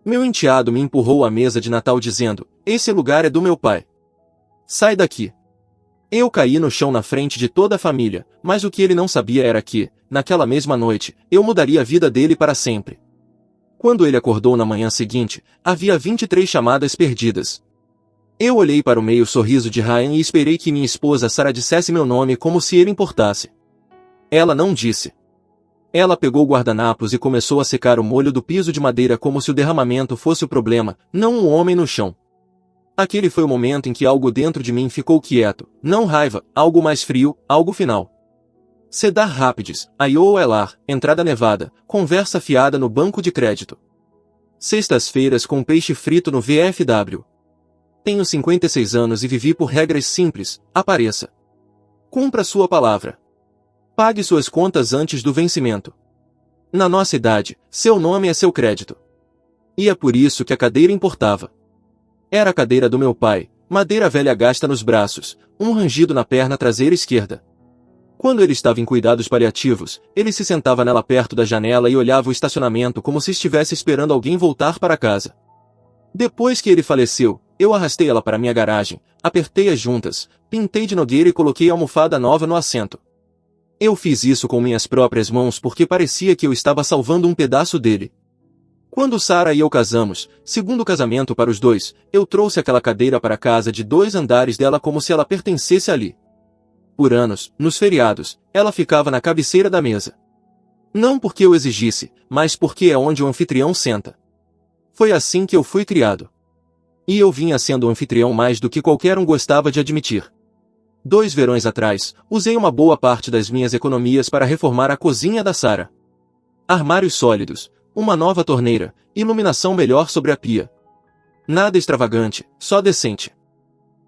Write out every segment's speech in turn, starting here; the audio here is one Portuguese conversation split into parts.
Meu enteado me empurrou à mesa de Natal dizendo, esse lugar é do meu pai. Sai daqui. Eu caí no chão na frente de toda a família, mas o que ele não sabia era que, naquela mesma noite, eu mudaria a vida dele para sempre. Quando ele acordou na manhã seguinte, havia 23 chamadas perdidas. Eu olhei para o meio sorriso de Ryan e esperei que minha esposa Sarah dissesse meu nome como se ele importasse. Ela não disse. Ela pegou o guardanapos e começou a secar o molho do piso de madeira como se o derramamento fosse o problema, não um homem no chão. Aquele foi o momento em que algo dentro de mim ficou quieto, não raiva, algo mais frio, algo final. Cedar Rapids, Iowa Elar, entrada nevada, conversa fiada no banco de crédito. Sextas-feiras com peixe frito no VFW. Tenho 56 anos e vivi por regras simples, apareça. Cumpra sua palavra. Pague suas contas antes do vencimento. Na nossa idade, seu nome é seu crédito. E é por isso que a cadeira importava. Era a cadeira do meu pai, madeira velha gasta nos braços, um rangido na perna traseira esquerda. Quando ele estava em cuidados paliativos, ele se sentava nela perto da janela e olhava o estacionamento como se estivesse esperando alguém voltar para casa. Depois que ele faleceu, eu arrastei ela para minha garagem, apertei as juntas, pintei de nogueira e coloquei a almofada nova no assento. Eu fiz isso com minhas próprias mãos porque parecia que eu estava salvando um pedaço dele. Quando Sarah e eu casamos, segundo casamento para os dois, eu trouxe aquela cadeira para a casa de 2 andares dela como se ela pertencesse ali. Por anos, nos feriados, ela ficava na cabeceira da mesa. Não porque eu exigisse, mas porque é onde o anfitrião senta. Foi assim que eu fui criado. E eu vinha sendo o anfitrião mais do que qualquer um gostava de admitir. 2 verões atrás, usei uma boa parte das minhas economias para reformar a cozinha da Sarah. Armários sólidos, uma nova torneira, iluminação melhor sobre a pia. Nada extravagante, só decente.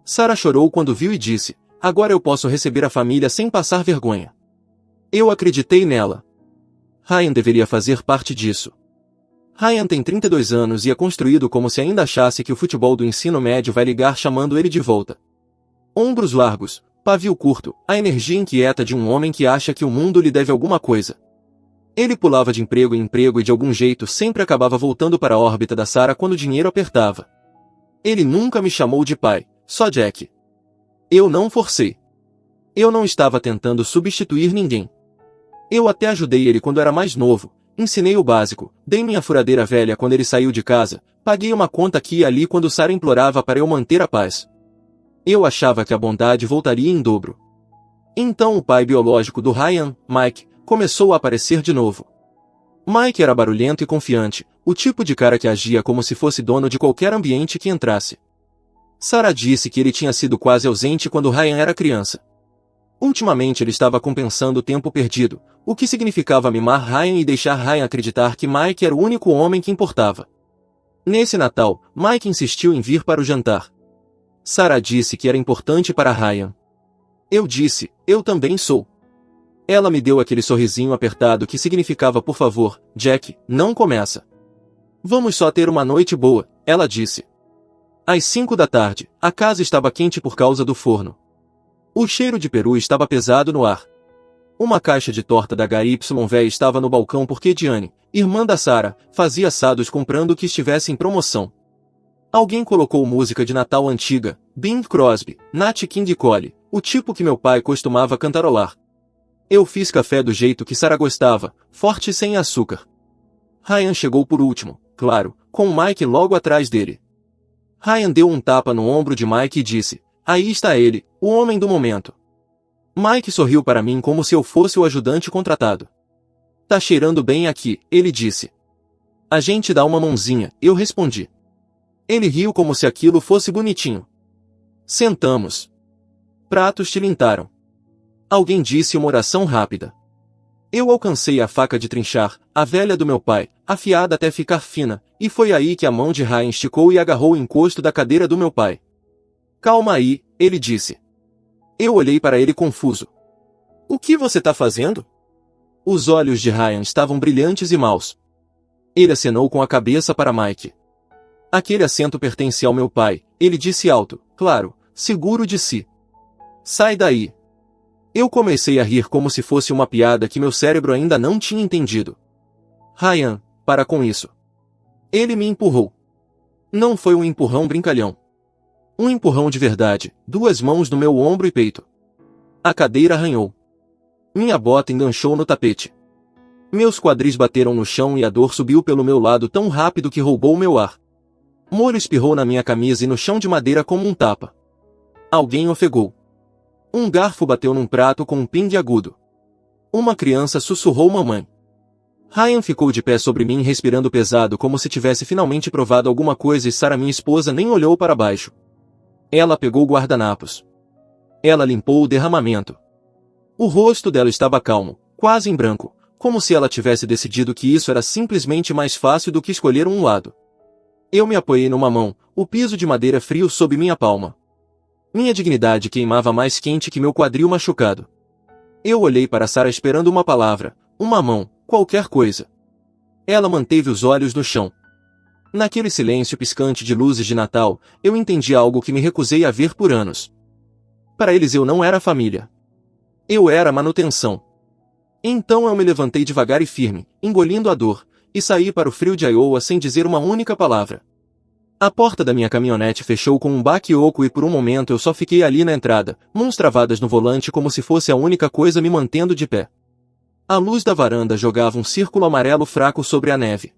Sarah chorou quando viu e disse, agora eu posso receber a família sem passar vergonha. Eu acreditei nela. Ryan deveria fazer parte disso. Ryan tem 32 anos e é construído como se ainda achasse que o futebol do ensino médio vai ligar chamando ele de volta. Ombros largos, pavio curto, a energia inquieta de um homem que acha que o mundo lhe deve alguma coisa. Ele pulava de emprego em emprego e de algum jeito sempre acabava voltando para a órbita da Sarah quando o dinheiro apertava. Ele nunca me chamou de pai, só Jack. Eu não forcei. Eu não estava tentando substituir ninguém. Eu até ajudei ele quando era mais novo, ensinei o básico, dei minha furadeira velha quando ele saiu de casa, paguei uma conta aqui e ali quando Sarah implorava para eu manter a paz. Eu achava que a bondade voltaria em dobro. Então o pai biológico do Ryan, Mike, começou a aparecer de novo. Mike era barulhento e confiante, o tipo de cara que agia como se fosse dono de qualquer ambiente que entrasse. Sarah disse que ele tinha sido quase ausente quando Ryan era criança. Ultimamente ele estava compensando o tempo perdido, o que significava mimar Ryan e deixar Ryan acreditar que Mike era o único homem que importava. Nesse Natal, Mike insistiu em vir para o jantar. Sarah disse que era importante para Ryan. Eu disse, eu também sou. Ela me deu aquele sorrisinho apertado que significava por favor, Jack, não começa. Vamos só ter uma noite boa, ela disse. Às 5 da tarde, a casa estava quente por causa do forno. O cheiro de peru estava pesado no ar. Uma caixa de torta da HYV estava no balcão porque Diane, irmã da Sarah, fazia assados comprando o que estivesse em promoção. Alguém colocou música de Natal antiga, Bing Crosby, Nat King Cole, o tipo que meu pai costumava cantarolar. Eu fiz café do jeito que Sarah gostava, forte e sem açúcar. Ryan chegou por último, claro, com Mike logo atrás dele. Ryan deu um tapa no ombro de Mike e disse, aí está ele, o homem do momento. Mike sorriu para mim como se eu fosse o ajudante contratado. Tá cheirando bem aqui, ele disse. A gente dá uma mãozinha, eu respondi. Ele riu como se aquilo fosse bonitinho. Sentamos. Pratos tilintaram. Alguém disse uma oração rápida. Eu alcancei a faca de trinchar, a velha do meu pai, afiada até ficar fina, e foi aí que a mão de Ryan esticou e agarrou o encosto da cadeira do meu pai. Calma aí, ele disse. Eu olhei para ele confuso. O que você tá fazendo? Os olhos de Ryan estavam brilhantes e maus. Ele acenou com a cabeça para Mike. Aquele assento pertence ao meu pai, ele disse alto, claro, seguro de si. Sai daí. Eu comecei a rir como se fosse uma piada que meu cérebro ainda não tinha entendido. Ryan, para com isso. Ele me empurrou. Não foi um empurrão brincalhão. Um empurrão de verdade, 2 mãos no meu ombro e peito. A cadeira arranhou. Minha bota enganchou no tapete. Meus quadris bateram no chão e a dor subiu pelo meu lado tão rápido que roubou meu ar. Molho espirrou na minha camisa e no chão de madeira como um tapa. Alguém ofegou. Um garfo bateu num prato com um pingue agudo. Uma criança sussurrou mamãe. Ryan ficou de pé sobre mim respirando pesado como se tivesse finalmente provado alguma coisa e Sarah, minha esposa, nem olhou para baixo. Ela pegou guardanapos. Ela limpou o derramamento. O rosto dela estava calmo, quase em branco, como se ela tivesse decidido que isso era simplesmente mais fácil do que escolher um lado. Eu me apoiei numa mão, o piso de madeira frio sob minha palma. Minha dignidade queimava mais quente que meu quadril machucado. Eu olhei para Sarah esperando uma palavra, uma mão, qualquer coisa. Ela manteve os olhos no chão. Naquele silêncio piscante de luzes de Natal, eu entendi algo que me recusei a ver por anos. Para eles eu não era família. Eu era manutenção. Então eu me levantei devagar e firme, engolindo a dor, e saí para o frio de Iowa sem dizer uma única palavra. A porta da minha caminhonete fechou com um baque oco e por um momento eu só fiquei ali na entrada, mãos travadas no volante como se fosse a única coisa me mantendo de pé. A luz da varanda jogava um círculo amarelo fraco sobre a neve.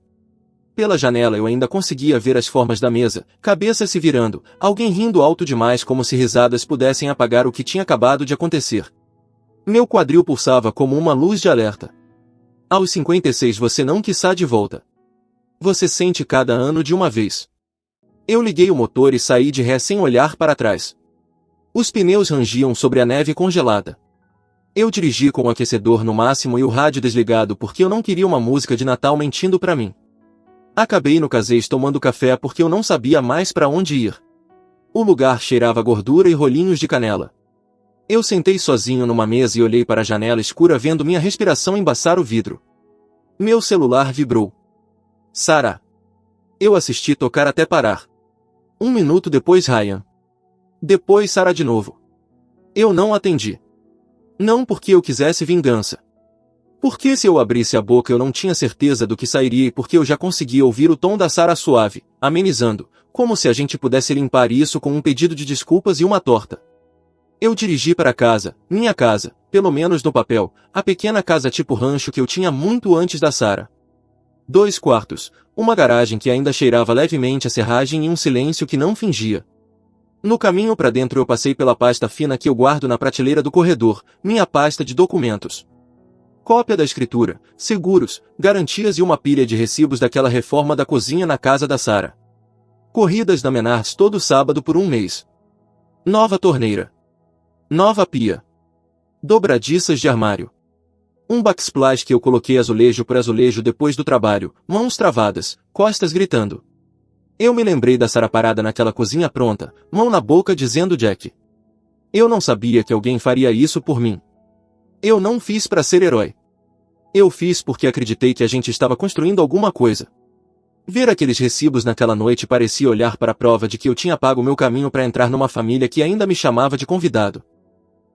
Pela janela eu ainda conseguia ver as formas da mesa, cabeças se virando, alguém rindo alto demais como se risadas pudessem apagar o que tinha acabado de acontecer. Meu quadril pulsava como uma luz de alerta. Aos 56 você não quiçá de volta. Você sente cada ano de uma vez. Eu liguei o motor e saí de ré sem olhar para trás. Os pneus rangiam sobre a neve congelada. Eu dirigi com o aquecedor no máximo e o rádio desligado porque eu não queria uma música de Natal mentindo para mim. Acabei no Casey's tomando café porque eu não sabia mais para onde ir. O lugar cheirava gordura e rolinhos de canela. Eu sentei sozinho numa mesa e olhei para a janela escura vendo minha respiração embaçar o vidro. Meu celular vibrou. Sarah. Eu assisti tocar até parar. 1 minuto depois Ryan. Depois Sarah de novo. Eu não atendi. Não porque eu quisesse vingança. Porque se eu abrisse a boca eu não tinha certeza do que sairia e porque eu já conseguia ouvir o tom da Sarah suave, amenizando, como se a gente pudesse limpar isso com um pedido de desculpas e uma torta. Eu dirigi para casa, minha casa, pelo menos no papel, a pequena casa tipo rancho que eu tinha muito antes da Sarah. 2 quartos, uma garagem que ainda cheirava levemente a serragem e um silêncio que não fingia. No caminho para dentro eu passei pela pasta fina que eu guardo na prateleira do corredor, minha pasta de documentos. Cópia da escritura, seguros, garantias e uma pilha de recibos daquela reforma da cozinha na casa da Sarah. Corridas da Menards todo sábado por 1 mês. Nova torneira. Nova pia. Dobradiças de armário. Um backsplash que eu coloquei azulejo por azulejo depois do trabalho, mãos travadas, costas gritando. Eu me lembrei da Sarah parada naquela cozinha pronta, mão na boca dizendo Jack. Eu não sabia que alguém faria isso por mim. Eu não fiz para ser herói. Eu fiz porque acreditei que a gente estava construindo alguma coisa. Ver aqueles recibos naquela noite parecia olhar para a prova de que eu tinha pago meu caminho para entrar numa família que ainda me chamava de convidado.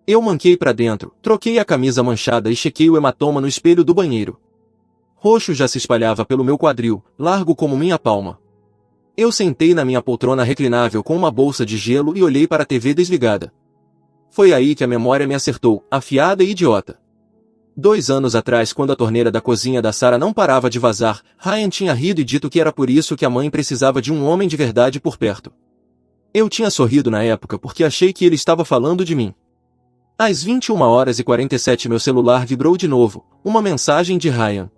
Eu manquei para dentro, troquei a camisa manchada e chequei o hematoma no espelho do banheiro. Roxo já se espalhava pelo meu quadril, largo como minha palma. Eu sentei na minha poltrona reclinável com uma bolsa de gelo e olhei para a TV desligada. Foi aí que a memória me acertou, afiada e idiota. 2 anos atrás, quando a torneira da cozinha da Sarah não parava de vazar, Ryan tinha rido e dito que era por isso que a mãe precisava de um homem de verdade por perto. Eu tinha sorrido na época porque achei que ele estava falando de mim. Às 21h47 meu celular vibrou de novo, uma mensagem de Ryan.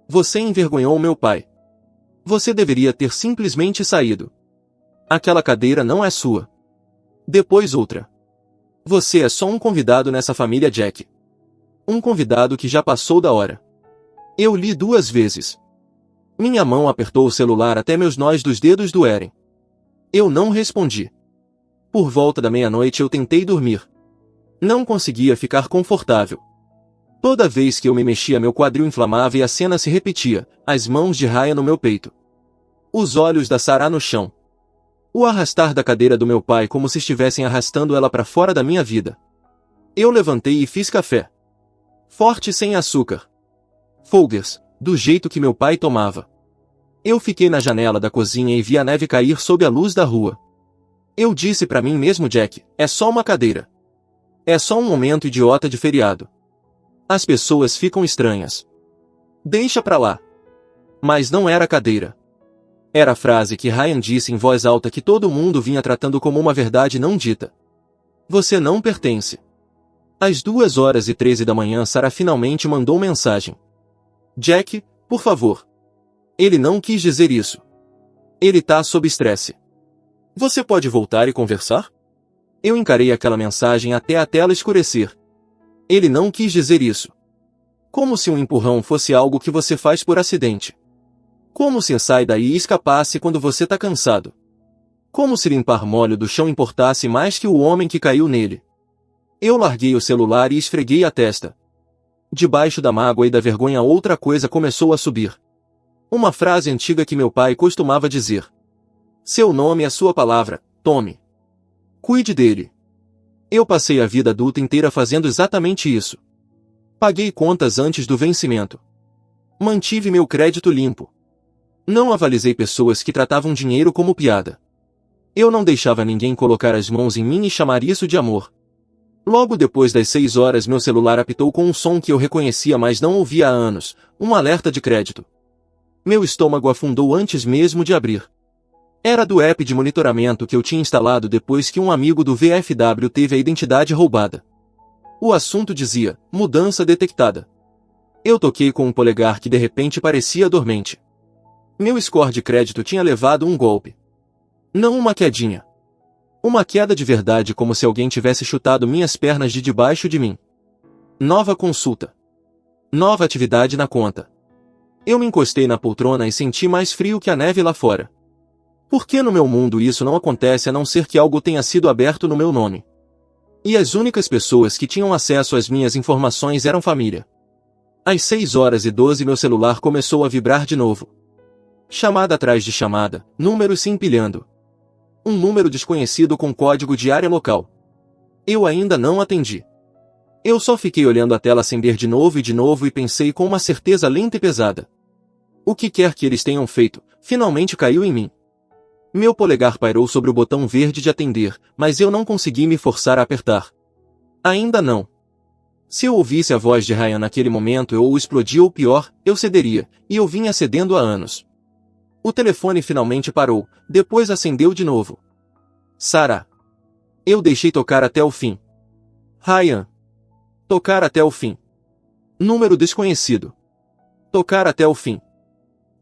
Você envergonhou meu pai. Você deveria ter simplesmente saído. Aquela cadeira não é sua. Depois outra. Você é só um convidado nessa família, Jack. Um convidado que já passou da hora. Eu li 2 vezes. Minha mão apertou o celular até meus nós dos dedos doerem. Eu não respondi. Por volta da meia-noite eu tentei dormir. Não conseguia ficar confortável. Toda vez que eu me mexia meu quadril inflamava e a cena se repetia, as mãos de Ryan no meu peito. Os olhos da Sarah no chão. O arrastar da cadeira do meu pai como se estivessem arrastando ela para fora da minha vida. Eu levantei e fiz café. Forte sem açúcar. Folgers, do jeito que meu pai tomava. Eu fiquei na janela da cozinha e vi a neve cair sob a luz da rua. Eu disse pra mim mesmo, Jack, é só uma cadeira. É só um momento idiota de feriado. As pessoas ficam estranhas. Deixa pra lá. Mas não era cadeira. Era a frase que Ryan disse em voz alta que todo mundo vinha tratando como uma verdade não dita. Você não pertence. Às 2h13 da manhã, Sarah finalmente mandou mensagem. Jack, por favor. Ele não quis dizer isso. Ele tá sob estresse. Você pode voltar e conversar? Eu encarei aquela mensagem até a tela escurecer. Ele não quis dizer isso. Como se um empurrão fosse algo que você faz por acidente. Como se sai daí e escapasse quando você tá cansado. Como se limpar molho do chão importasse mais que o homem que caiu nele. Eu larguei o celular e esfreguei a testa. Debaixo da mágoa e da vergonha outra coisa começou a subir. Uma frase antiga que meu pai costumava dizer. Seu nome é sua palavra, tome. Cuide dele. Eu passei a vida adulta inteira fazendo exatamente isso. Paguei contas antes do vencimento. Mantive meu crédito limpo. Não avalizei pessoas que tratavam dinheiro como piada. Eu não deixava ninguém colocar as mãos em mim e chamar isso de amor. Logo depois das 6 horas meu celular apitou com um som que eu reconhecia mas não ouvia há anos, um alerta de crédito. Meu estômago afundou antes mesmo de abrir. Era do app de monitoramento que eu tinha instalado depois que um amigo do VFW teve a identidade roubada. O assunto dizia, mudança detectada. Eu toquei com um polegar que de repente parecia dormente. Meu score de crédito tinha levado um golpe. Não uma quedinha. Uma queda de verdade, como se alguém tivesse chutado minhas pernas de debaixo de mim. Nova consulta. Nova atividade na conta. Eu me encostei na poltrona e senti mais frio que a neve lá fora. Por que no meu mundo isso não acontece a não ser que algo tenha sido aberto no meu nome? E as únicas pessoas que tinham acesso às minhas informações eram família. Às 6h12 meu celular começou a vibrar de novo. Chamada atrás de chamada, números se empilhando. Um número desconhecido com código de área local. Eu ainda não atendi. Eu só fiquei olhando a tela acender de novo e pensei com uma certeza lenta e pesada. O que quer que eles tenham feito, finalmente caiu em mim. Meu polegar pairou sobre o botão verde de atender, mas eu não consegui me forçar a apertar. Ainda não. Se eu ouvisse a voz de Ryan naquele momento eu ou explodia ou pior, eu cederia, e eu vinha cedendo há anos. O telefone finalmente parou, depois acendeu de novo. Sarah. Eu deixei tocar até o fim. Ryan. Tocar até o fim. Número desconhecido. Tocar até o fim.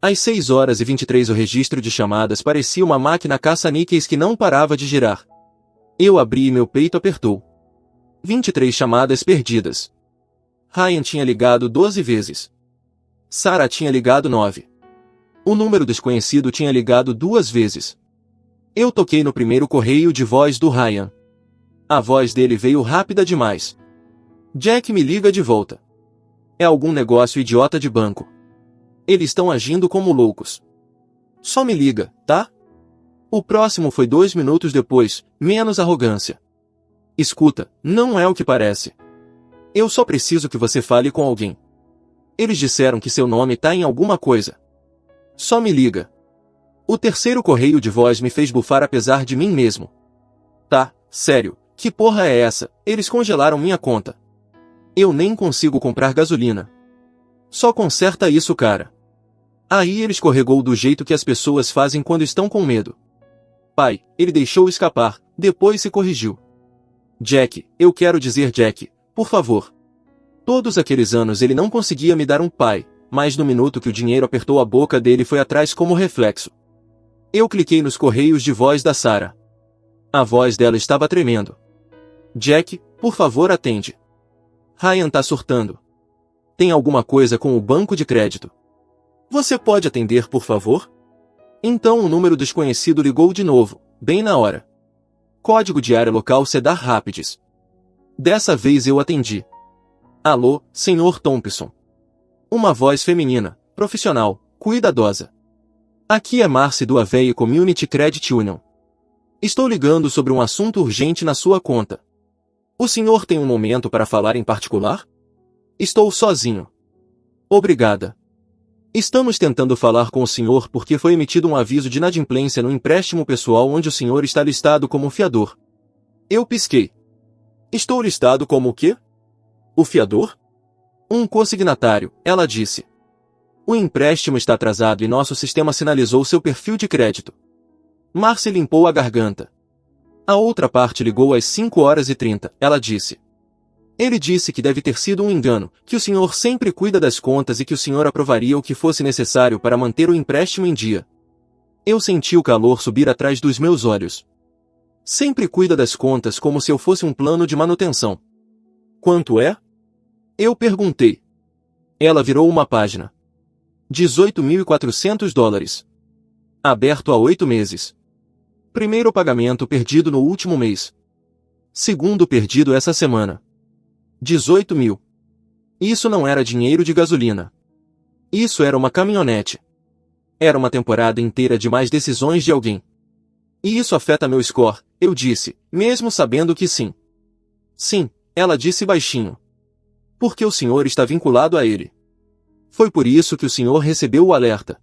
Às 6h23 o registro de chamadas parecia uma máquina caça-níqueis que não parava de girar. Eu abri e meu peito apertou. 23 chamadas perdidas. Ryan tinha ligado 12 vezes. Sarah tinha ligado 9. O número desconhecido tinha ligado 2 vezes. Eu toquei no primeiro correio de voz do Ryan. A voz dele veio rápida demais. Jack, me liga de volta. É algum negócio idiota de banco. Eles estão agindo como loucos. Só me liga, tá? O próximo foi 2 minutos depois, menos arrogância. Escuta, não é o que parece. Eu só preciso que você fale com alguém. Eles disseram que seu nome tá em alguma coisa. Só me liga. O terceiro correio de voz me fez bufar apesar de mim mesmo. Tá, sério, que porra é essa? Eles congelaram minha conta. Eu nem consigo comprar gasolina. Só conserta isso, cara. Aí ele escorregou do jeito que as pessoas fazem quando estão com medo. Pai, ele deixou escapar, depois se corrigiu. Jack, eu quero dizer Jack, por favor. Todos aqueles anos ele não conseguia me dar um pai, mas no minuto que o dinheiro apertou a boca dele foi atrás como reflexo. Eu cliquei nos correios de voz da Sarah. A voz dela estava tremendo. Jack, por favor atende. Ryan tá surtando. Tem alguma coisa com o banco de crédito. Você pode atender, por favor? Então o número desconhecido ligou de novo, bem na hora. Código de área local Cedar Rapids. Dessa vez eu atendi. Alô, Sr. Thompson. Uma voz feminina, profissional, cuidadosa. Aqui é Marcy do Avery Community Credit Union. Estou ligando sobre um assunto urgente na sua conta. O senhor tem um momento para falar em particular? Estou sozinho. Obrigada. Estamos tentando falar com o senhor porque foi emitido um aviso de inadimplência no empréstimo pessoal onde o senhor está listado como fiador. Eu pisquei. Estou listado como o quê? O fiador? Um consignatário, ela disse. O empréstimo está atrasado e nosso sistema sinalizou seu perfil de crédito. Marcy limpou a garganta. A outra parte ligou às 5h30, ela disse. Ele disse que deve ter sido um engano, que o senhor sempre cuida das contas e que o senhor aprovaria o que fosse necessário para manter o empréstimo em dia. Eu senti o calor subir atrás dos meus olhos. Sempre cuida das contas como se eu fosse um plano de manutenção. Quanto é? Eu perguntei. Ela virou uma página. $18.400. Aberto há 8 meses. Primeiro pagamento perdido no último mês. Segundo perdido essa semana. 18 mil. Isso não era dinheiro de gasolina. Isso era uma caminhonete. Era uma temporada inteira de mais decisões de alguém. E isso afeta meu score, eu disse, mesmo sabendo que sim. Sim, ela disse baixinho. Porque o senhor está vinculado a ele. Foi por isso que o senhor recebeu o alerta.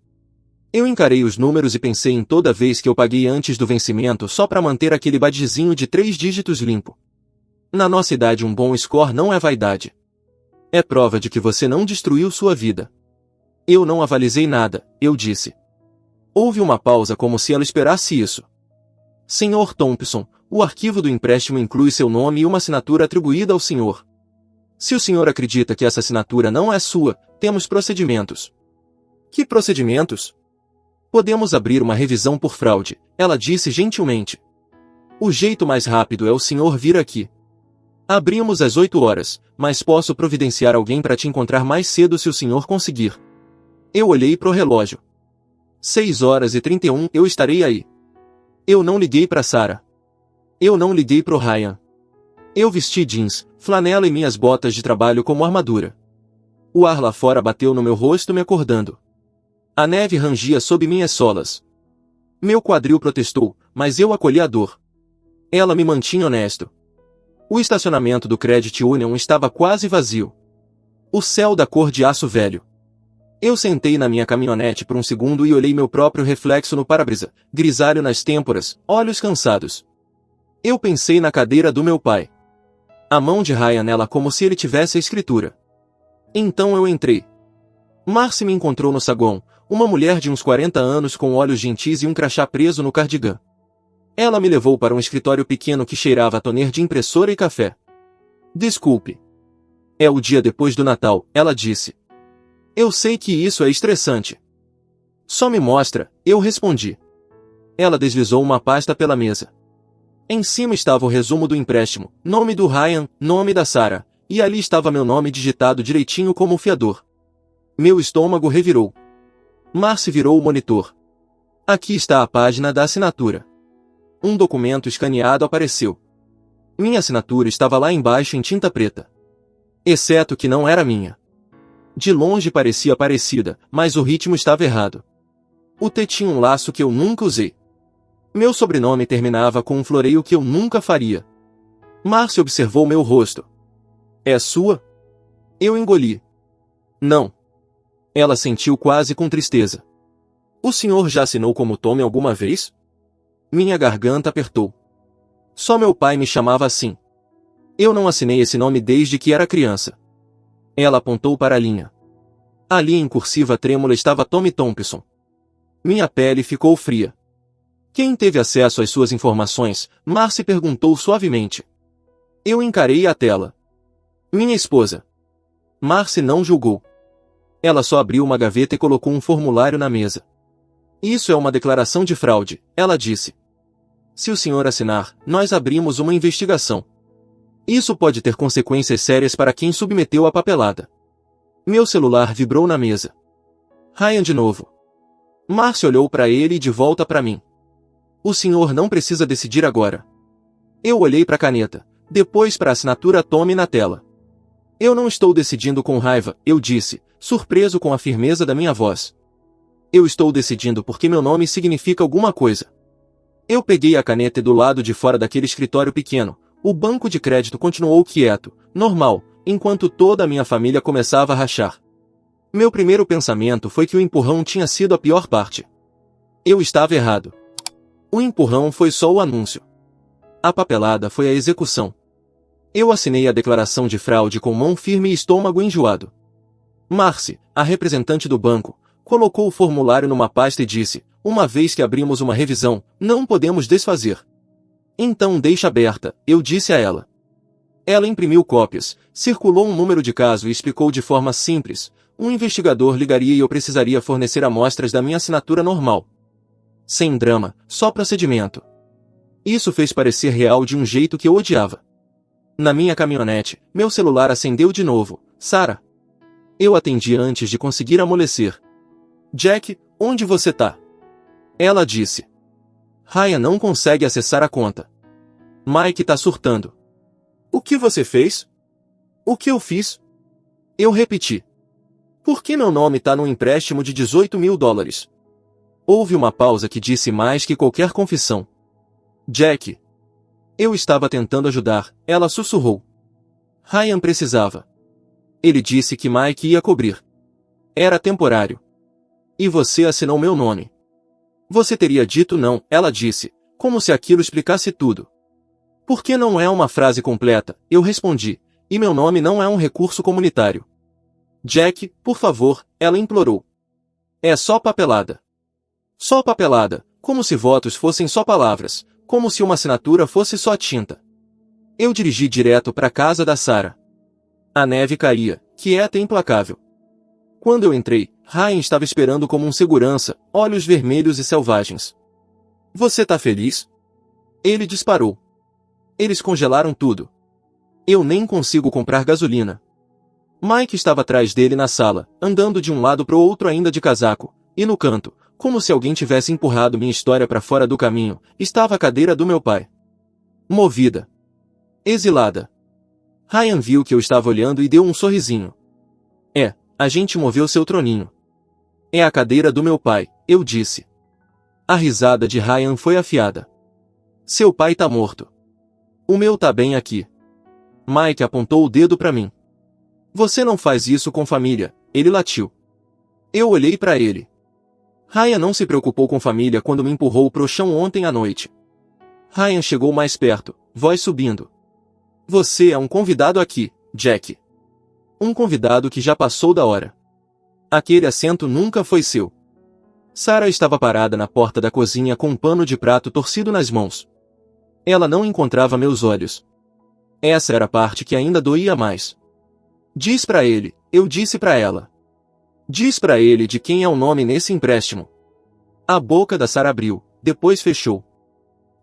Eu encarei os números e pensei em toda vez que eu paguei antes do vencimento só para manter aquele badgezinho de 3 dígitos limpo. Na nossa idade um bom score não é vaidade. É prova de que você não destruiu sua vida. Eu não avalizei nada, eu disse. Houve uma pausa como se ela esperasse isso. Senhor Thompson, o arquivo do empréstimo inclui seu nome e uma assinatura atribuída ao senhor. Se o senhor acredita que essa assinatura não é sua, temos procedimentos. Que procedimentos? Podemos abrir uma revisão por fraude, ela disse gentilmente. O jeito mais rápido é o senhor vir aqui. Abrimos às 8 horas, mas posso providenciar alguém para te encontrar mais cedo se o senhor conseguir. Eu olhei pro relógio. 6h31 eu estarei aí. Eu não liguei para Sarah. Eu não liguei pro Ryan. Eu vesti jeans, flanela e minhas botas de trabalho como armadura. O ar lá fora bateu no meu rosto me acordando. A neve rangia sob minhas solas. Meu quadril protestou, mas eu acolhi a dor. Ela me mantinha honesto. O estacionamento do Credit Union estava quase vazio. O céu da cor de aço velho. Eu sentei na minha caminhonete por um segundo e olhei meu próprio reflexo no para-brisa, grisalho nas têmporas, olhos cansados. Eu pensei na cadeira do meu pai. A mão de Ryan nela como se ele tivesse a escritura. Então eu entrei. Marcy me encontrou no saguão, uma mulher de uns 40 anos com olhos gentis e um crachá preso no cardigã. Ela me levou para um escritório pequeno que cheirava a toner de impressora e café. Desculpe. É o dia depois do Natal, ela disse. Eu sei que isso é estressante. Só me mostra, eu respondi. Ela deslizou uma pasta pela mesa. Em cima estava o resumo do empréstimo, nome do Ryan, nome da Sarah, e ali estava meu nome digitado direitinho como fiador. Meu estômago revirou. Marcy virou o monitor. Aqui está a página da assinatura. Um documento escaneado apareceu. Minha assinatura estava lá embaixo em tinta preta. Exceto que não era minha. De longe parecia parecida, mas o ritmo estava errado. O T tinha um laço que eu nunca usei. Meu sobrenome terminava com um floreio que eu nunca faria. Marcy observou meu rosto. É sua? Eu engoli. Não. Ela sentiu quase com tristeza. O senhor já assinou como Tommy alguma vez? Minha garganta apertou. Só meu pai me chamava assim. Eu não assinei esse nome desde que era criança. Ela apontou para a linha. Ali em cursiva trêmula estava Tommy Thompson. Minha pele ficou fria. Quem teve acesso às suas informações? Marcy perguntou suavemente. Eu encarei a tela. Minha esposa. Marcy não julgou. Ela só abriu uma gaveta e colocou um formulário na mesa. Isso é uma declaração de fraude, ela disse. Se o senhor assinar, nós abrimos uma investigação. Isso pode ter consequências sérias para quem submeteu a papelada. Meu celular vibrou na mesa. Ryan de novo. Marcy olhou para ele e de volta para mim. O senhor não precisa decidir agora. Eu olhei para a caneta, depois para a assinatura Tommy na tela. Eu não estou decidindo com raiva, eu disse, surpreso com a firmeza da minha voz. Eu estou decidindo porque meu nome significa alguma coisa. Eu peguei a caneta e do lado de fora daquele escritório pequeno, o banco de crédito continuou quieto, normal, enquanto toda a minha família começava a rachar. Meu primeiro pensamento foi que o empurrão tinha sido a pior parte. Eu estava errado. O empurrão foi só o anúncio. A papelada foi a execução. Eu assinei a declaração de fraude com mão firme e estômago enjoado. Marcy, a representante do banco, colocou o formulário numa pasta e disse: uma vez que abrimos uma revisão, não podemos desfazer. Então deixa aberta, eu disse a ela. Ela imprimiu cópias, circulou um número de caso e explicou de forma simples: um investigador ligaria e eu precisaria fornecer amostras da minha assinatura normal. Sem drama, só procedimento. Isso fez parecer real de um jeito que eu odiava. Na minha caminhonete, meu celular acendeu de novo. Sarah. Eu atendi antes de conseguir amolecer. Jack, onde você tá? Ela disse. Ryan não consegue acessar a conta. Mike tá surtando. O que você fez? O que eu fiz? Eu repeti. Por que meu nome tá num empréstimo de $18.000? Houve uma pausa que disse mais que qualquer confissão. Jack. Eu estava tentando ajudar, ela sussurrou. Ryan precisava. Ele disse que Mike ia cobrir. Era temporário. E você assinou meu nome. Você teria dito não, ela disse, como se aquilo explicasse tudo. Por que não é uma frase completa? Eu respondi, e meu nome não é um recurso comunitário. Jack, por favor, ela implorou. É só papelada. Só papelada, como se votos fossem só palavras, como se uma assinatura fosse só tinta. Eu dirigi direto para a casa da Sarah. A neve caía, quieta e implacável. Quando eu entrei, Ryan estava esperando como um segurança, olhos vermelhos e selvagens. Você tá feliz? Ele disparou. Eles congelaram tudo. Eu nem consigo comprar gasolina. Mike estava atrás dele na sala, andando de um lado pro outro ainda de casaco, e no canto, como se alguém tivesse empurrado minha história para fora do caminho, estava a cadeira do meu pai. Movida. Exilada. Ryan viu que eu estava olhando e deu um sorrisinho. A gente moveu seu troninho. É a cadeira do meu pai, eu disse. A risada de Ryan foi afiada. Seu pai tá morto. O meu tá bem aqui. Mike apontou o dedo para mim. Você não faz isso com família, ele latiu. Eu olhei para ele. Ryan não se preocupou com família quando me empurrou pro chão ontem à noite. Ryan chegou mais perto, voz subindo. Você é um convidado aqui, Jack. Um convidado que já passou da hora. Aquele assento nunca foi seu. Sarah estava parada na porta da cozinha com um pano de prato torcido nas mãos. Ela não encontrava meus olhos. Essa era a parte que ainda doía mais. Diz pra ele, eu disse pra ela. Diz pra ele de quem é o nome nesse empréstimo. A boca da Sarah abriu, depois fechou.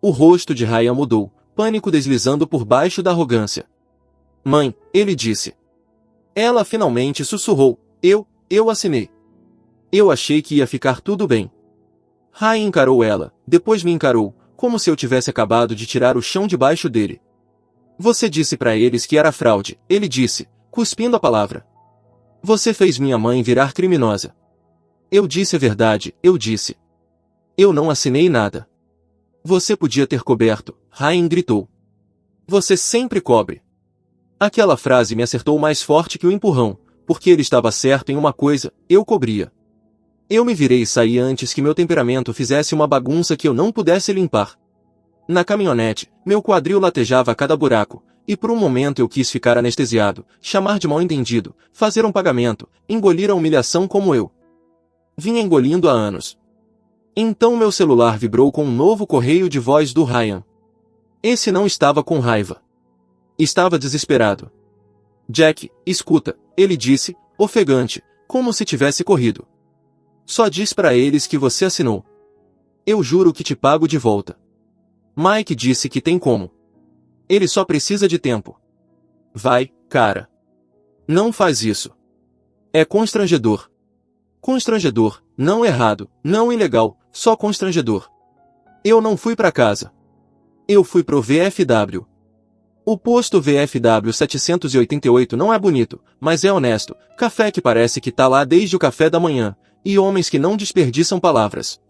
O rosto de Ryan mudou, pânico deslizando por baixo da arrogância. Mãe, ele disse. Ela finalmente sussurrou, eu assinei. Eu achei que ia ficar tudo bem. Ryan encarou ela, depois me encarou, como se eu tivesse acabado de tirar o chão debaixo dele. Você disse pra eles que era fraude, ele disse, cuspindo a palavra. Você fez minha mãe virar criminosa. Eu disse a verdade, eu disse. Eu não assinei nada. Você podia ter coberto, Ryan gritou. Você sempre cobre. Aquela frase me acertou mais forte que o empurrão, porque ele estava certo em uma coisa, eu cobria. Eu me virei e saí antes que meu temperamento fizesse uma bagunça que eu não pudesse limpar. Na caminhonete, meu quadril latejava a cada buraco, e por um momento eu quis ficar anestesiado, chamar de mal-entendido, fazer um pagamento, engolir a humilhação como eu vinha engolindo há anos. Então meu celular vibrou com um novo correio de voz do Ryan. Esse não estava com raiva. Estava desesperado. Jack, escuta, ele disse, ofegante, como se tivesse corrido. Só diz pra eles que você assinou. Eu juro que te pago de volta. Mike disse que tem como. Ele só precisa de tempo. Vai, cara. Não faz isso. É constrangedor. Constrangedor, não errado, não ilegal, só constrangedor. Eu não fui pra casa. Eu fui pro VFW. O posto VFW 788 não é bonito, mas é honesto, café que parece que tá lá desde o café da manhã, e homens que não desperdiçam palavras.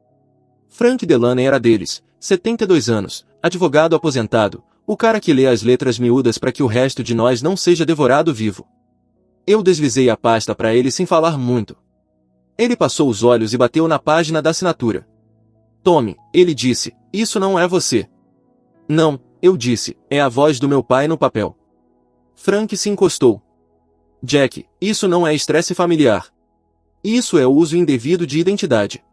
Frank Delaney era deles, 72 anos, advogado aposentado, o cara que lê as letras miúdas para que o resto de nós não seja devorado vivo. Eu deslizei a pasta para ele sem falar muito. Ele passou os olhos e bateu na página da assinatura. Tome, ele disse, isso não é você. Não, eu disse, é a voz do meu pai no papel. Frank se encostou. Jack, isso não é estresse familiar. Isso é o uso indevido de identidade.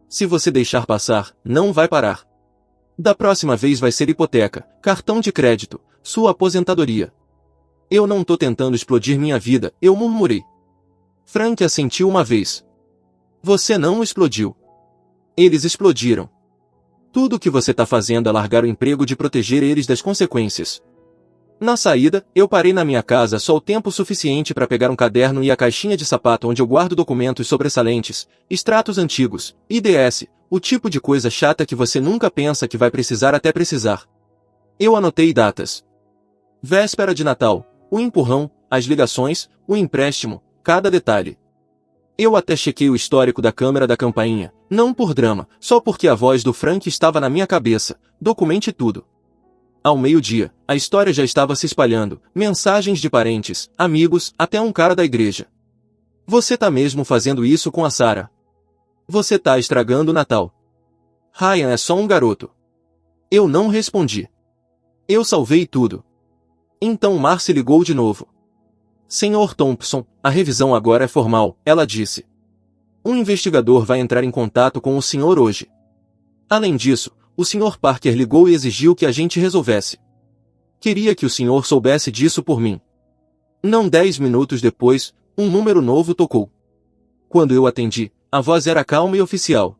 Se você deixar passar, não vai parar. Da próxima vez vai ser hipoteca, cartão de crédito, sua aposentadoria. Eu não tô tentando explodir minha vida, eu murmurei. Frank assentiu uma vez. Você não explodiu. Eles explodiram. Tudo o que você tá fazendo é largar o emprego de proteger eles das consequências. Na saída, eu parei na minha casa só o tempo suficiente para pegar um caderno e a caixinha de sapato onde eu guardo documentos sobressalentes, extratos antigos, IDS, o tipo de coisa chata que você nunca pensa que vai precisar até precisar. Eu anotei datas. Véspera de Natal, o empurrão, as ligações, o empréstimo, cada detalhe. Eu até chequei o histórico da câmera da campainha, não por drama, só porque a voz do Frank estava na minha cabeça. Documente tudo. Ao meio-dia, a história já estava se espalhando, mensagens de parentes, amigos, até um cara da igreja. Você tá mesmo fazendo isso com a Sarah? Você tá estragando o Natal. Ryan é só um garoto. Eu não respondi. Eu salvei tudo. Então Marcy ligou de novo. Senhor Thompson, a revisão agora é formal, ela disse. Um investigador vai entrar em contato com o senhor hoje. Além disso, o Sr. Parker ligou e exigiu que a gente resolvesse. Queria que o senhor soubesse disso por mim. Não 10 minutos depois, um número novo tocou. Quando eu atendi, a voz era calma e oficial.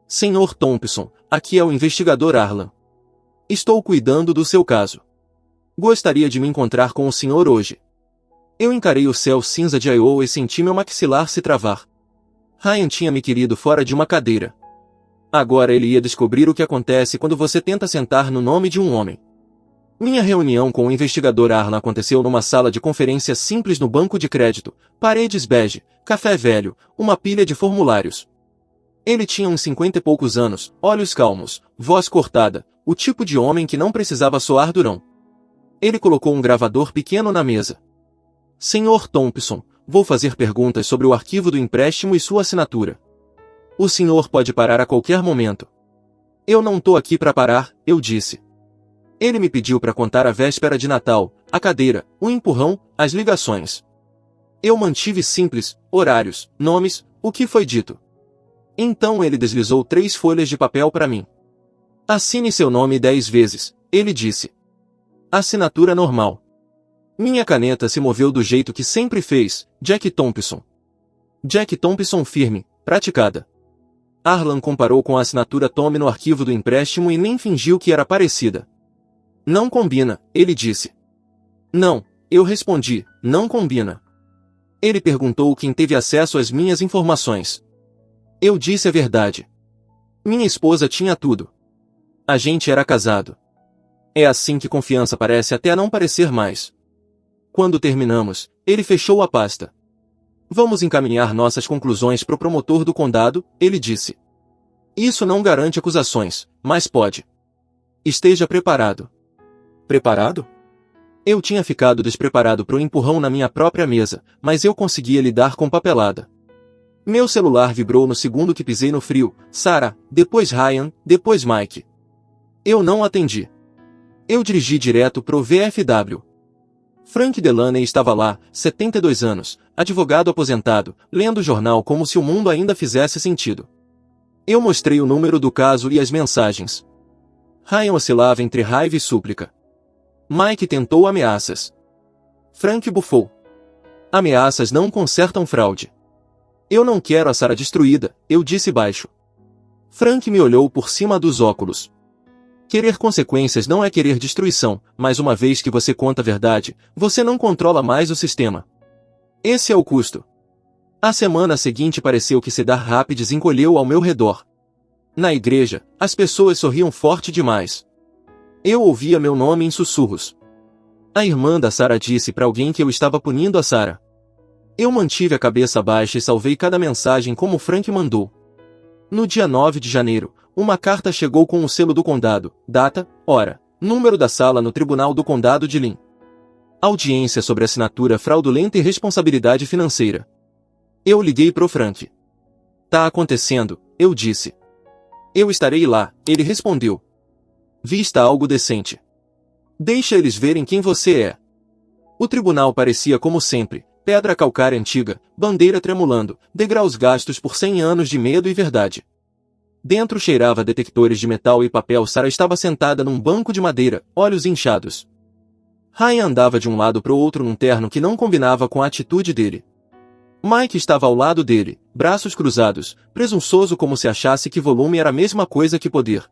Sr. Thompson, aqui é o investigador Arlan. Estou cuidando do seu caso. Gostaria de me encontrar com o senhor hoje. Eu encarei o céu cinza de Iowa e senti meu maxilar se travar. Ryan tinha me querido fora de uma cadeira. Agora ele ia descobrir o que acontece quando você tenta sentar no nome de um homem. Minha reunião com o investigador Arlan aconteceu numa sala de conferência simples no banco de crédito, paredes bege, café velho, uma pilha de formulários. Ele tinha uns 50 e poucos anos, olhos calmos, voz cortada, o tipo de homem que não precisava soar durão. Ele colocou um gravador pequeno na mesa. Senhor Thompson, vou fazer perguntas sobre o arquivo do empréstimo e sua assinatura. O senhor pode parar a qualquer momento. Eu não tô aqui para parar, eu disse. Ele me pediu para contar a véspera de Natal, a cadeira, o empurrão, as ligações. Eu mantive simples, horários, nomes, o que foi dito. Então ele deslizou 3 folhas de papel para mim. Assine seu nome 10 vezes, ele disse. Assinatura normal. Minha caneta se moveu do jeito que sempre fez, Jack Thompson. Jack Thompson firme, praticada. Arlan comparou com a assinatura Tommy no arquivo do empréstimo e nem fingiu que era parecida. Não combina, ele disse. Não, eu respondi, não combina. Ele perguntou quem teve acesso às minhas informações. Eu disse a verdade. Minha esposa tinha tudo. A gente era casado. É assim que confiança parece até não parecer mais. Quando terminamos, ele fechou a pasta. Vamos encaminhar nossas conclusões para o promotor do condado, ele disse. Isso não garante acusações, mas pode. Esteja preparado. Preparado? Eu tinha ficado despreparado para o empurrão na minha própria mesa, mas eu conseguia lidar com papelada. Meu celular vibrou no segundo que pisei no frio. Sarah, depois Ryan, depois Mike. Eu não atendi. Eu dirigi direto pro VFW. Frank Delaney estava lá, 72 anos, advogado aposentado, lendo o jornal como se o mundo ainda fizesse sentido. Eu mostrei o número do caso e as mensagens. Ryan oscilava entre raiva e súplica. Mike tentou ameaças. Frank bufou. Ameaças não consertam fraude. Eu não quero a Sarah destruída, eu disse baixo. Frank me olhou por cima dos óculos. Querer consequências não é querer destruição, mas uma vez que você conta a verdade, você não controla mais o sistema. Esse é o custo. A semana seguinte pareceu que Cedar Rapids encolheu ao meu redor. Na igreja, as pessoas sorriam forte demais. Eu ouvia meu nome em sussurros. A irmã da Sarah disse para alguém que eu estava punindo a Sarah. Eu mantive a cabeça baixa e salvei cada mensagem como Frank mandou. No dia 9 de janeiro, uma carta chegou com o selo do condado, data, hora, número da sala no Tribunal do Condado de Lynn. Audiência sobre assinatura fraudulenta e responsabilidade financeira. Eu liguei pro Frank. Tá acontecendo, eu disse. Eu estarei lá, ele respondeu. Vista algo decente. Deixa eles verem quem você é. O tribunal parecia como sempre, pedra calcária antiga, bandeira tremulando, degraus gastos por 100 anos de medo e verdade. Dentro cheirava detectores de metal e papel. Sarah estava sentada num banco de madeira, olhos inchados. Ryan andava de um lado pro outro num terno que não combinava com a atitude dele. Mike estava ao lado dele, braços cruzados, presunçoso como se achasse que volume era a mesma coisa que poder.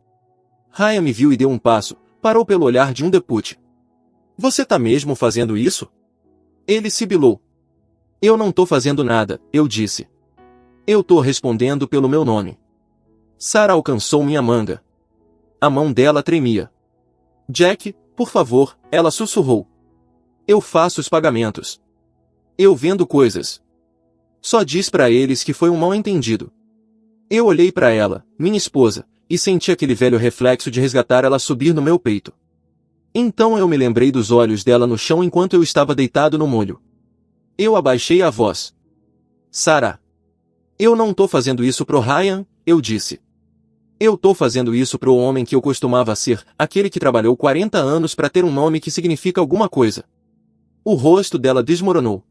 Ryan me viu e deu um passo, parou pelo olhar de um deputy. Você tá mesmo fazendo isso? Ele sibilou. Eu não tô fazendo nada, eu disse. Eu tô respondendo pelo meu nome. Sarah alcançou minha manga. A mão dela tremia. Jack, por favor, ela sussurrou. Eu faço os pagamentos. Eu vendo coisas. Só diz pra eles que foi um mal-entendido. Eu olhei pra ela, minha esposa, e senti aquele velho reflexo de resgatar ela subir no meu peito. Então eu me lembrei dos olhos dela no chão enquanto eu estava deitado no molho. Eu abaixei a voz. Sarah. Eu não tô fazendo isso pro Ryan, eu disse. Eu tô fazendo isso pro homem que eu costumava ser, aquele que trabalhou 40 anos para ter um nome que significa alguma coisa. O rosto dela desmoronou.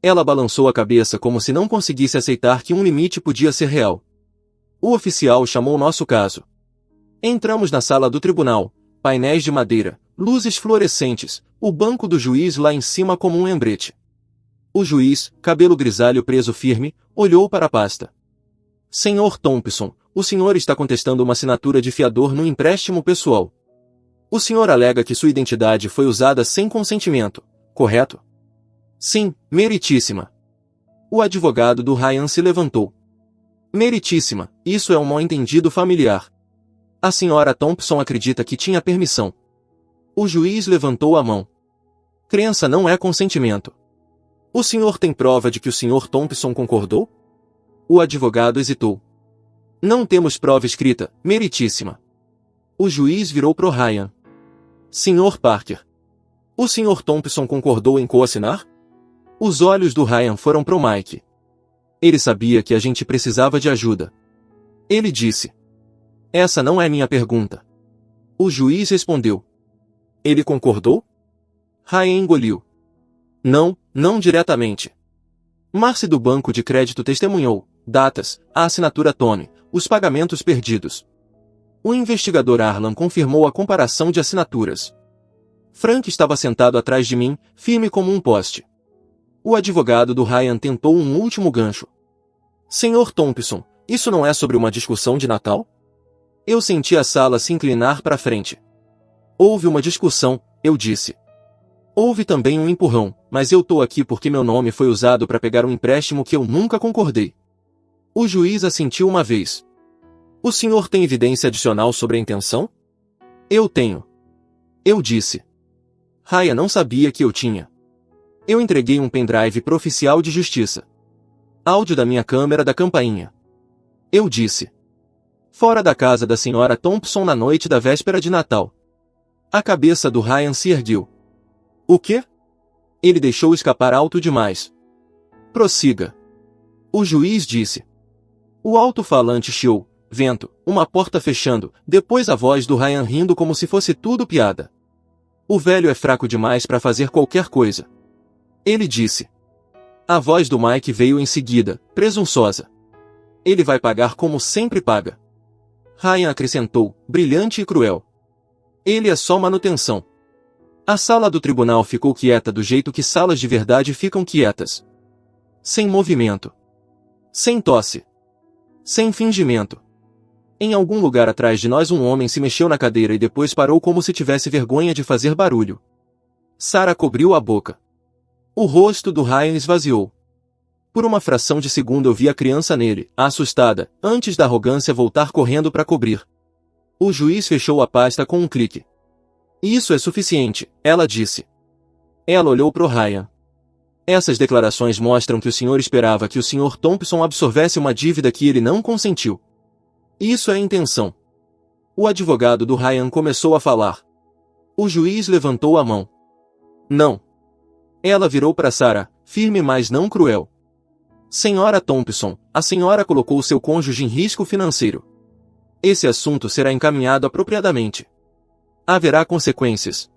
Ela balançou a cabeça como se não conseguisse aceitar que um limite podia ser real. O oficial chamou nosso caso. Entramos na sala do tribunal, painéis de madeira, luzes fluorescentes, o banco do juiz lá em cima como um lembrete. O juiz, cabelo grisalho preso firme, olhou para a pasta. Senhor Thompson, o senhor está contestando uma assinatura de fiador no empréstimo pessoal. O senhor alega que sua identidade foi usada sem consentimento, correto? Sim, meritíssima. O advogado do Ryan se levantou. Meritíssima, isso é um mal-entendido familiar. A senhora Thompson acredita que tinha permissão. O juiz levantou a mão. Crença não é consentimento. O senhor tem prova de que o senhor Thompson concordou? O advogado hesitou. Não temos prova escrita, meritíssima. O juiz virou pro Ryan. Senhor Parker. O senhor Thompson concordou em coassinar? Os olhos do Ryan foram pro Mike. Ele sabia que a gente precisava de ajuda. Ele disse. Essa não é minha pergunta. O juiz respondeu. Ele concordou? Ryan engoliu. Não diretamente. Marcy do banco de crédito testemunhou, datas, a assinatura Tony, os pagamentos perdidos. O investigador Arlan confirmou a comparação de assinaturas. Frank estava sentado atrás de mim, firme como um poste. O advogado do Ryan tentou um último gancho. Senhor Thompson, isso não é sobre uma discussão de Natal? Eu senti a sala se inclinar para frente. Houve uma discussão, eu disse. Houve também um empurrão, mas eu tô aqui porque meu nome foi usado para pegar um empréstimo que eu nunca concordei. O juiz assentiu uma vez. O senhor tem evidência adicional sobre a intenção? Eu tenho. Eu disse. Ryan não sabia que eu tinha. Eu entreguei um pendrive pro oficial de justiça. Áudio da minha câmera da campainha. Eu disse. Fora da casa da senhora Thompson na noite da véspera de Natal. A cabeça do Ryan se ergueu. O quê? Ele deixou escapar alto demais. Prossiga. O juiz disse. O alto-falante chiou, vento, uma porta fechando, depois a voz do Ryan rindo como se fosse tudo piada. O velho é fraco demais para fazer qualquer coisa. Ele disse. A voz do Mike veio em seguida, presunçosa. Ele vai pagar como sempre paga. Ryan acrescentou, brilhante e cruel. Ele é só manutenção. A sala do tribunal ficou quieta do jeito que salas de verdade ficam quietas. Sem movimento. Sem tosse. Sem fingimento. Em algum lugar atrás de nós um homem se mexeu na cadeira e depois parou como se tivesse vergonha de fazer barulho. Sarah cobriu a boca. O rosto do Ryan esvaziou. Por uma fração de segundo eu vi a criança nele, assustada, antes da arrogância voltar correndo para cobrir. O juiz fechou a pasta com um clique. Isso é suficiente, ela disse. Ela olhou pro Ryan. Essas declarações mostram que o senhor esperava que o senhor Thompson absorvesse uma dívida que ele não consentiu. Isso é a intenção. O advogado do Ryan começou a falar. O juiz levantou a mão. Não. Ela virou para Sarah, firme mas não cruel. Senhora Thompson, a senhora colocou seu cônjuge em risco financeiro. Esse assunto será encaminhado apropriadamente. Haverá consequências.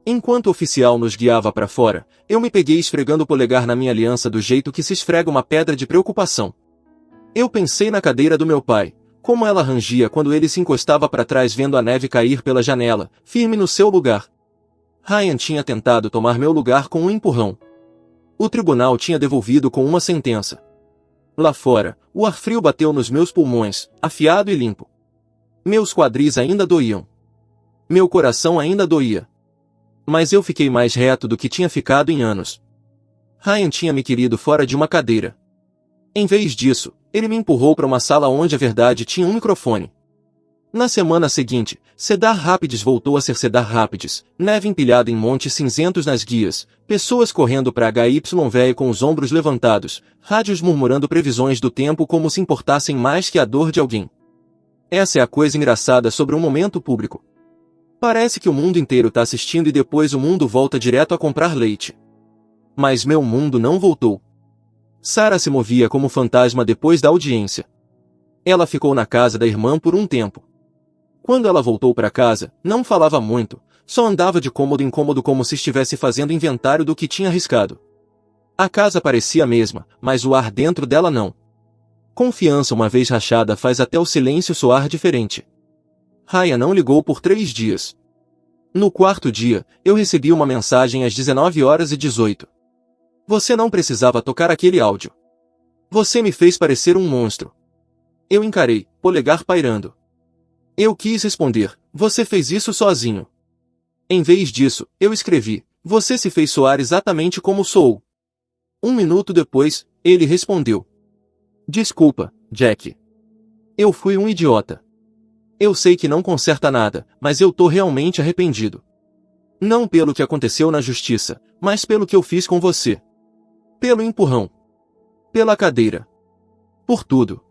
Enquanto o oficial nos guiava para fora, eu me peguei esfregando o polegar na minha aliança do jeito que se esfrega uma pedra de preocupação. Eu pensei na cadeira do meu pai, como ela rangia quando ele se encostava para trás vendo a neve cair pela janela, firme no seu lugar. Ryan tinha tentado tomar meu lugar com um empurrão. O tribunal tinha devolvido com uma sentença. Lá fora, o ar frio bateu nos meus pulmões, afiado e limpo. Meus quadris ainda doíam. Meu coração ainda doía. Mas eu fiquei mais reto do que tinha ficado em anos. Ryan tinha me querido fora de uma cadeira. Em vez disso, ele me empurrou para uma sala onde a verdade tinha um microfone. Na semana seguinte, Cedar Rapids voltou a ser Cedar Rapids, neve empilhada em montes cinzentos nas guias, pessoas correndo para HYV com os ombros levantados, rádios murmurando previsões do tempo como se importassem mais que a dor de alguém. Essa é a coisa engraçada sobre um momento público. Parece que o mundo inteiro está assistindo e depois o mundo volta direto a comprar leite. Mas meu mundo não voltou. Sarah se movia como fantasma depois da audiência. Ela ficou na casa da irmã por um tempo. Quando ela voltou para casa, não falava muito, só andava de cômodo em cômodo como se estivesse fazendo inventário do que tinha arriscado. A casa parecia a mesma, mas o ar dentro dela não. Confiança uma vez rachada faz até o silêncio soar diferente. Ryan não ligou por 3 dias. No quarto dia, eu recebi uma mensagem às 19h18. Você não precisava tocar aquele áudio. Você me fez parecer um monstro. Eu encarei, polegar pairando. Eu quis responder, você fez isso sozinho. Em vez disso, eu escrevi, você se fez soar exatamente como sou. 1 minuto depois, ele respondeu. Desculpa, Jack. Eu fui um idiota. Eu sei que não conserta nada, mas eu tô realmente arrependido. Não pelo que aconteceu na justiça, mas pelo que eu fiz com você. Pelo empurrão. Pela cadeira. Por tudo.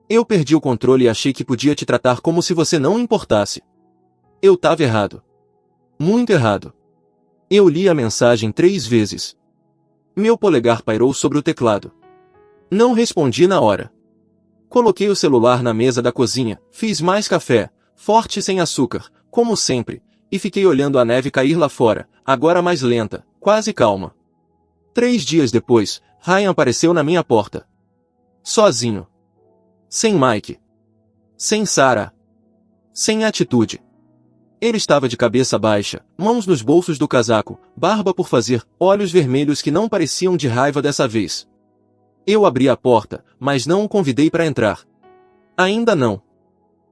Eu perdi o controle e achei que podia te tratar como se você não importasse. Eu tava errado. Muito errado. Eu li a mensagem 3 vezes. Meu polegar pairou sobre o teclado. Não respondi na hora. Coloquei o celular na mesa da cozinha, fiz mais café, forte e sem açúcar, como sempre, e fiquei olhando a neve cair lá fora, agora mais lenta, quase calma. 3 dias depois, Ryan apareceu na minha porta. Sozinho. Sem Mike. Sem Sarah. Sem atitude. Ele estava de cabeça baixa, mãos nos bolsos do casaco, barba por fazer, olhos vermelhos que não pareciam de raiva dessa vez. Eu abri a porta, mas não o convidei para entrar. Ainda não.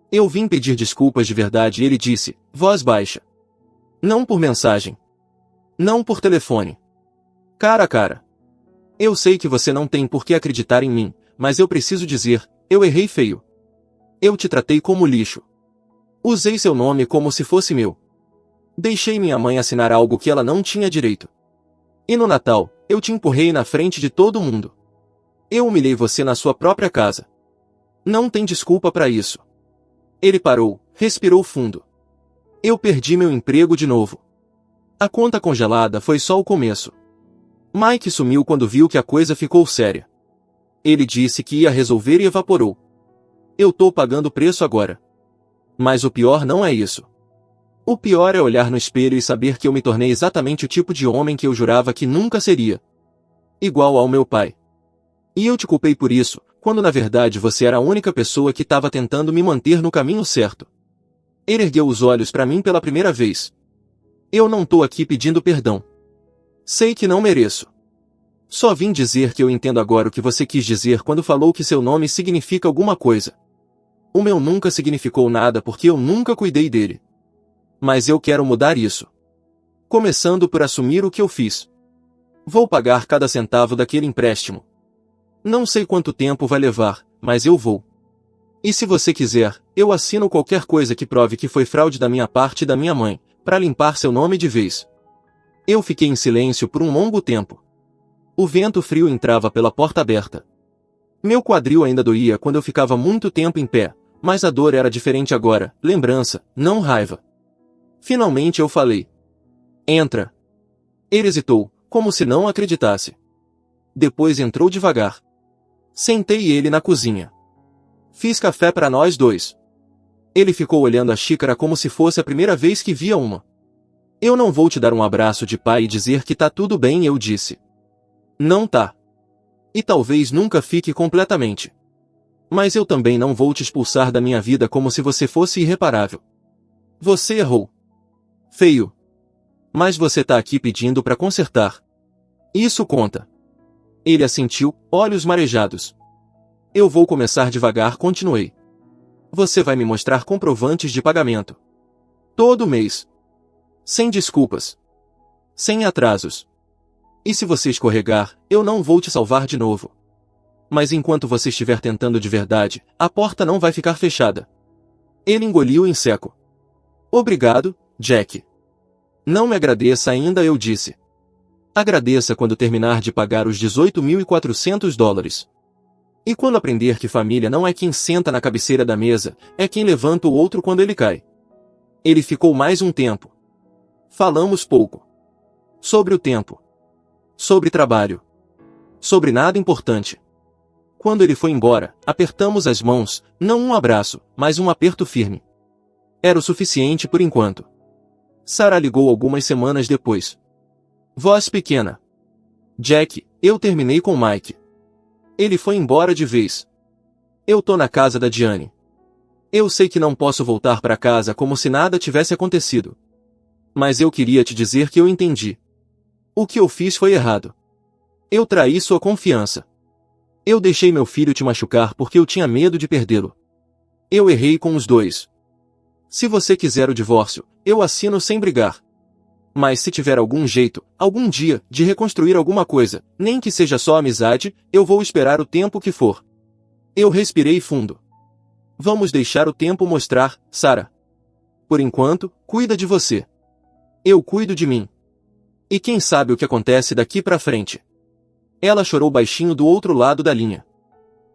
Eu vim pedir desculpas de verdade e ele disse, voz baixa. Não por mensagem. Não por telefone. Cara a cara. Eu sei que você não tem por que acreditar em mim, mas eu preciso dizer, eu errei feio. Eu te tratei como lixo. Usei seu nome como se fosse meu. Deixei minha mãe assinar algo que ela não tinha direito. E no Natal, eu te empurrei na frente de todo mundo. Eu humilhei você na sua própria casa. Não tem desculpa para isso. Ele parou, respirou fundo. Eu perdi meu emprego de novo. A conta congelada foi só o começo. Mike sumiu quando viu que a coisa ficou séria. Ele disse que ia resolver e evaporou. Eu tô pagando o preço agora. Mas o pior não é isso. O pior é olhar no espelho e saber que eu me tornei exatamente o tipo de homem que eu jurava que nunca seria. Igual ao meu pai. E eu te culpei por isso, quando na verdade você era a única pessoa que estava tentando me manter no caminho certo. Ele ergueu os olhos para mim pela primeira vez. Eu não tô aqui pedindo perdão. Sei que não mereço. Só vim dizer que eu entendo agora o que você quis dizer quando falou que seu nome significa alguma coisa. O meu nunca significou nada porque eu nunca cuidei dele. Mas eu quero mudar isso. Começando por assumir o que eu fiz. Vou pagar cada centavo daquele empréstimo. Não sei quanto tempo vai levar, mas eu vou. E se você quiser, eu assino qualquer coisa que prove que foi fraude da minha parte e da minha mãe, para limpar seu nome de vez. Eu fiquei em silêncio por um longo tempo. O vento frio entrava pela porta aberta. Meu quadril ainda doía quando eu ficava muito tempo em pé, mas a dor era diferente agora, lembrança, não raiva. Finalmente eu falei. Entra. Ele hesitou, como se não acreditasse. Depois entrou devagar. Sentei ele na cozinha. Fiz café para nós dois. Ele ficou olhando a xícara como se fosse a primeira vez que via uma. Eu não vou te dar um abraço de pai e dizer que tá tudo bem, eu disse. Não tá. E talvez nunca fique completamente. Mas eu também não vou te expulsar da minha vida como se você fosse irreparável. Você errou. Feio. Mas você tá aqui pedindo para consertar. Isso conta. Ele assentiu, olhos marejados. Eu vou começar devagar, continuei. Você vai me mostrar comprovantes de pagamento. Todo mês. Sem desculpas. Sem atrasos. E se você escorregar, eu não vou te salvar de novo. Mas enquanto você estiver tentando de verdade, a porta não vai ficar fechada. Ele engoliu em seco. Obrigado, Jack. Não me agradeça ainda, eu disse. Agradeça quando terminar de pagar os $18.400. E quando aprender que família não é quem senta na cabeceira da mesa, é quem levanta o outro quando ele cai. Ele ficou mais um tempo. Falamos pouco. Sobre o tempo. Sobre trabalho. Sobre nada importante. Quando ele foi embora, apertamos as mãos, não um abraço, mas um aperto firme. Era o suficiente por enquanto. Sarah ligou algumas semanas depois. Voz pequena. Jack, eu terminei com Mike. Ele foi embora de vez. Eu tô na casa da Diane. Eu sei que não posso voltar para casa como se nada tivesse acontecido. Mas eu queria te dizer que eu entendi. O que eu fiz foi errado. Eu traí sua confiança. Eu deixei meu filho te machucar porque eu tinha medo de perdê-lo. Eu errei com os dois. Se você quiser o divórcio, eu assino sem brigar. Mas se tiver algum jeito, algum dia, de reconstruir alguma coisa, nem que seja só amizade, eu vou esperar o tempo que for. Eu respirei fundo. Vamos deixar o tempo mostrar, Sarah. Por enquanto, cuida de você. Eu cuido de mim. E quem sabe o que acontece daqui pra frente. Ela chorou baixinho do outro lado da linha.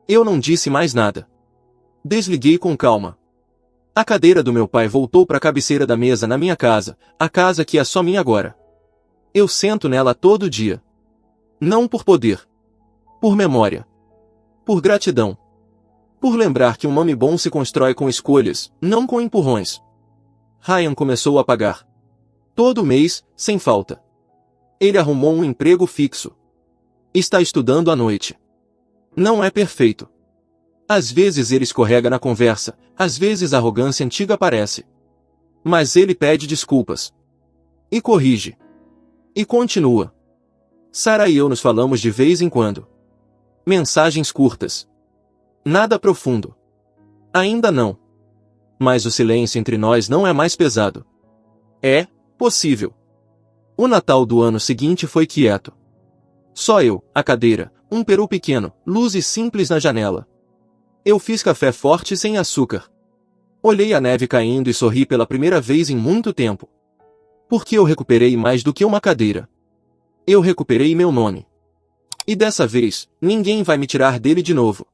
Eu não disse mais nada. Desliguei com calma. A cadeira do meu pai voltou para a cabeceira da mesa na minha casa, a casa que é só minha agora. Eu sento nela todo dia. Não por poder. Por memória. Por gratidão. Por lembrar que um nome bom se constrói com escolhas, não com empurrões. Ryan começou a pagar. Todo mês, sem falta. Ele arrumou um emprego fixo. Está estudando à noite. Não é perfeito. Às vezes ele escorrega na conversa, às vezes a arrogância antiga aparece. Mas ele pede desculpas. E corrige. E continua. Sarah e eu nos falamos de vez em quando. Mensagens curtas. Nada profundo. Ainda não. Mas o silêncio entre nós não é mais pesado. É possível. O Natal do ano seguinte foi quieto. Só eu, a cadeira, um peru pequeno, luzes simples na janela. Eu fiz café forte sem açúcar. Olhei a neve caindo e sorri pela primeira vez em muito tempo. Porque eu recuperei mais do que uma cadeira. Eu recuperei meu nome. E dessa vez, ninguém vai me tirar dele de novo.